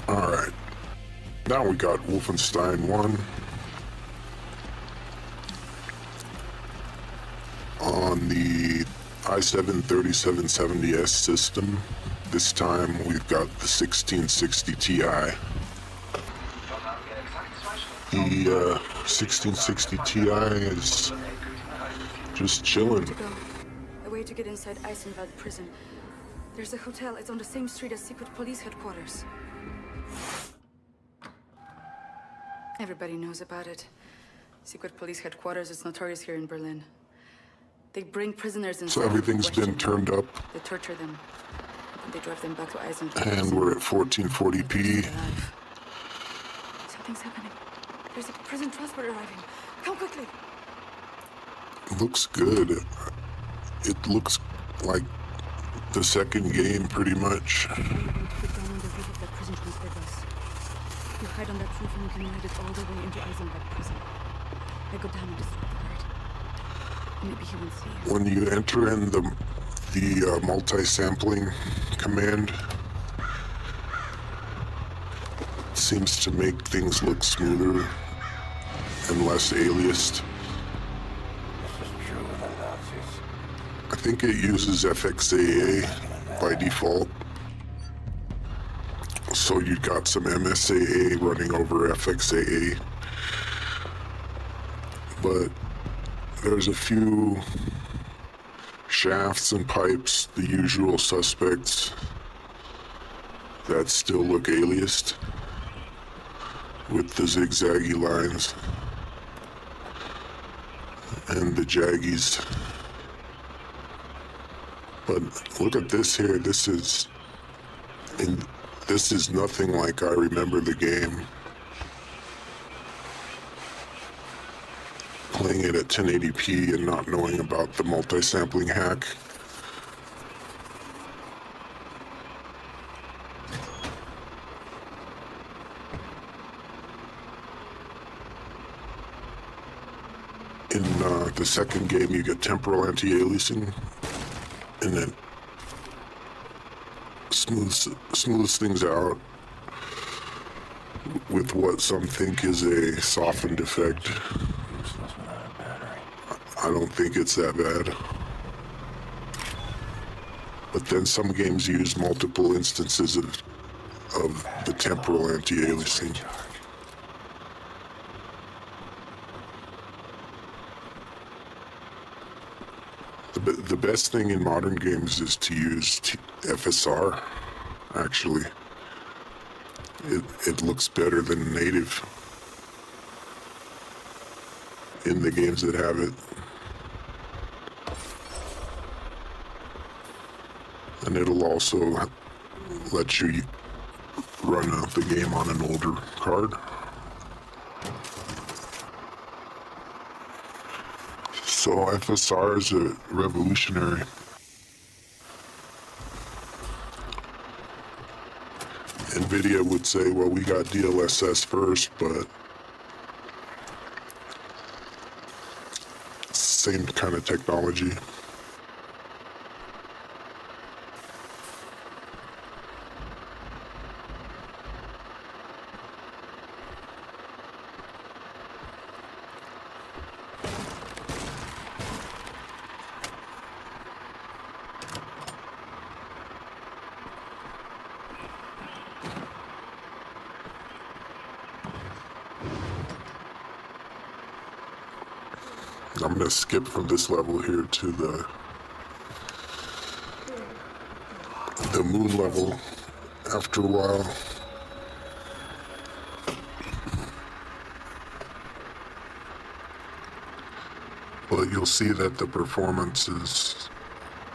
Alright, now we got Wolfenstein 1 on the i7-3770S system. This time we've got the 1660 Ti. The 1660 Ti is just chilling. A way to get inside Eisenwald prison. There's a hotel. It's on the same street as secret police headquarters. Everybody knows about it. Secret police headquarters is notorious here in Berlin. They bring prisoners inside. So everything's been turned up. They torture them. And they drive them back to Eisenwald. And we're at 1440p. Something's happening. There's a prison transport arriving. Come quickly. Looks good. It looks like the second game, pretty much. You hide on that roof and you can ride it all the way into Eisenwald prison. I go down and destroy the guard. Maybe he won't see you. When you enter in the multi-sampling command, it seems to make things look smoother and less aliased. I think it uses FXAA by default. So you got some MSAA running over FXAA. But there's a few shafts and pipes, the usual suspects, that still look aliased with the zigzaggy lines and the jaggies. But look at this here. This is nothing like I remember the game. Playing it at 1080p and not knowing about the multi-sampling hack. In the second game, you get temporal anti-aliasing, and then smooths things out with what some think is a softened effect. I don't think it's that bad. But then some games use multiple instances of the temporal anti-aliasing. The best thing in modern games is to use FSR, actually. It looks better than native in the games that have it. And it'll also let you run the game on an older card. So FSR is a revolutionary. NVIDIA would say, well, we got DLSS first, but same kind of technology. I'm gonna skip from this level here to the moon level after a while. But you'll see that the performance is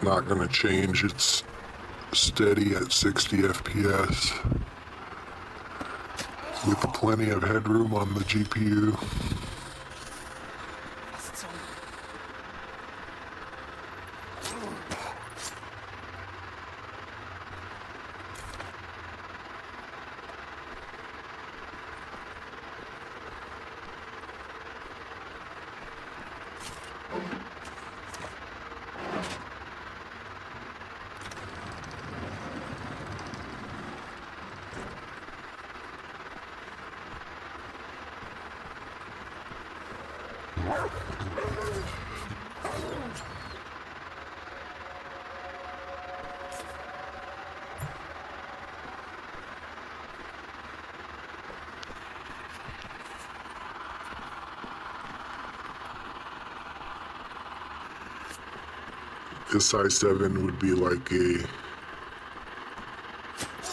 not gonna change. It's steady at 60 FPS with plenty of headroom on the GPU. This i7 would be like an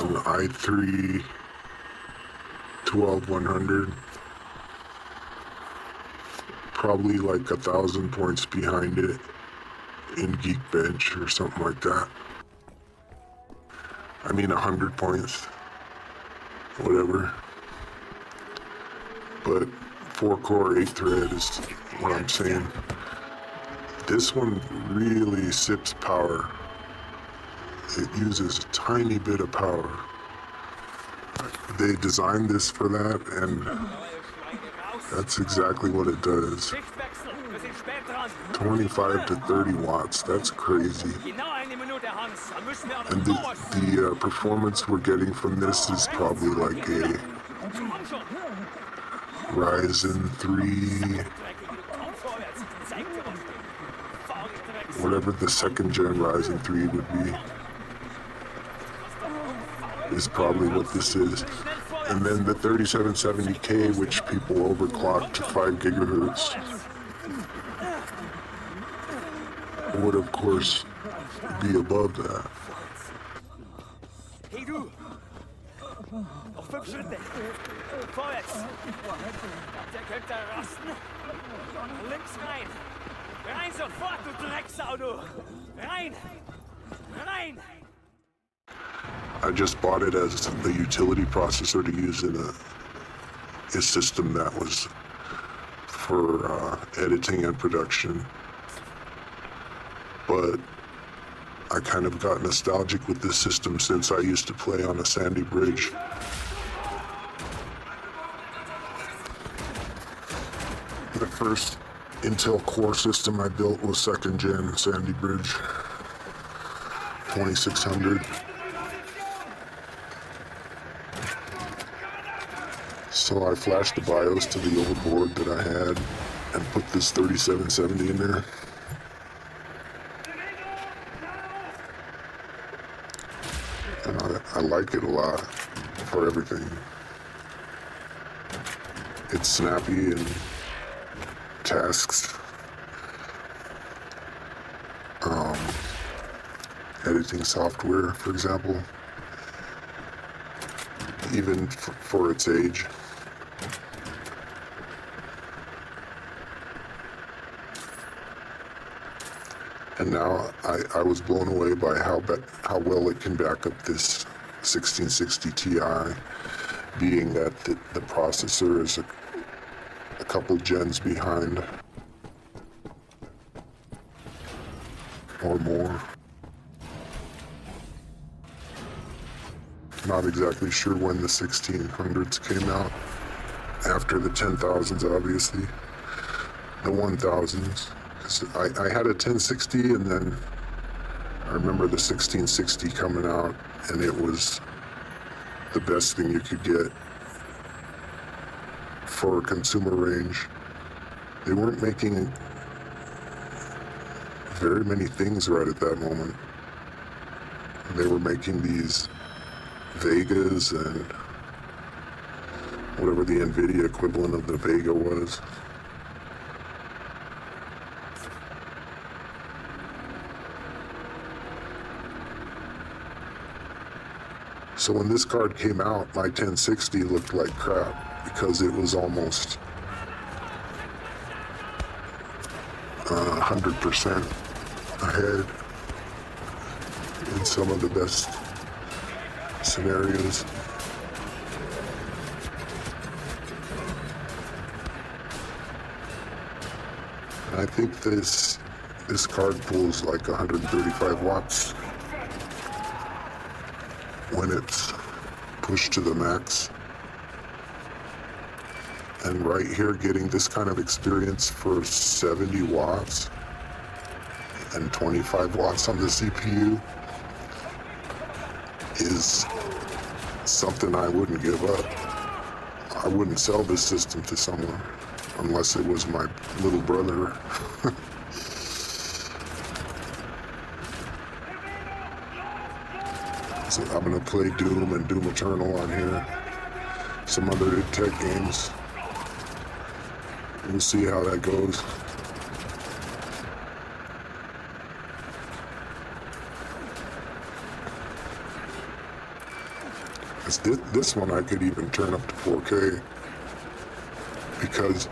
i3 12100, probably like 1,000 points behind it in Geekbench or something like that. I mean 100 points, whatever. But 4-core, 8-thread is what I'm saying. This one really sips power. It uses a tiny bit of power. They designed this for that, and that's exactly what it does. 25 to 30 watts, that's crazy. And the performance we're getting from this is probably like a Ryzen 3, whatever the second gen Ryzen 3 would be, is probably what this is. And then the 3770K, which people overclock to 5 gigahertz, would of course be above that. Hey du! Noch 5 Schritte! Vorwärts! Der könnte rasten! Links rein! Rein sofort, du Drecksauto! Rein! Rein! I just bought it as the utility processor to use in a system that was for editing and production. But I kind of got nostalgic with this system since I used to play on a Sandy Bridge. The first Intel Core system I built was 2nd gen Sandy Bridge 2600. So I flashed the BIOS to the old board that I had and put this 3770 in there. And I like it a lot for everything. It's snappy and tasks, editing software, for example, even for its age. And now I was blown away by how well it can back up this 1660 Ti, being that the processor is a couple gens behind or more. Not exactly sure when the 1600s came out. After the 10,000s, obviously. The 1000s. I had a 1060, and then I remember the 1660 coming out, and it was the best thing you could get for consumer range. They weren't making very many things right at that moment. They were making these Vegas and whatever the NVIDIA equivalent of the Vega was. So when this card came out, my 1060 looked like crap because it was almost 100% ahead in some of the best scenarios. And I think this card pulls like 135 watts when it's pushed to the max. And right here, getting this kind of experience for 70 watts and 25 watts on the CPU is something I wouldn't give up. I wouldn't sell this system to someone unless it was my little brother. So I'm gonna play Doom and Doom Eternal on here. Some other tech games. We'll see how that goes. Because this one I could even turn up to 4K because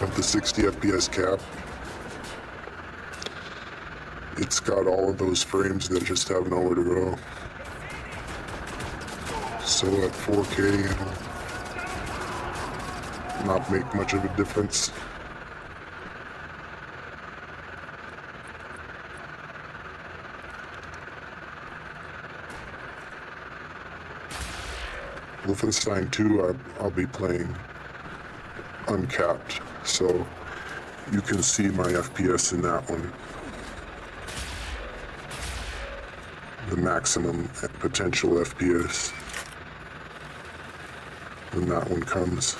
of the 60 FPS cap. It's got all of those frames that just have nowhere to go. So at 4K, it'll not make much of a difference. Wolfenstein 2, I'll be playing uncapped, so you can see my FPS in that one. The maximum potential FPS when that one comes.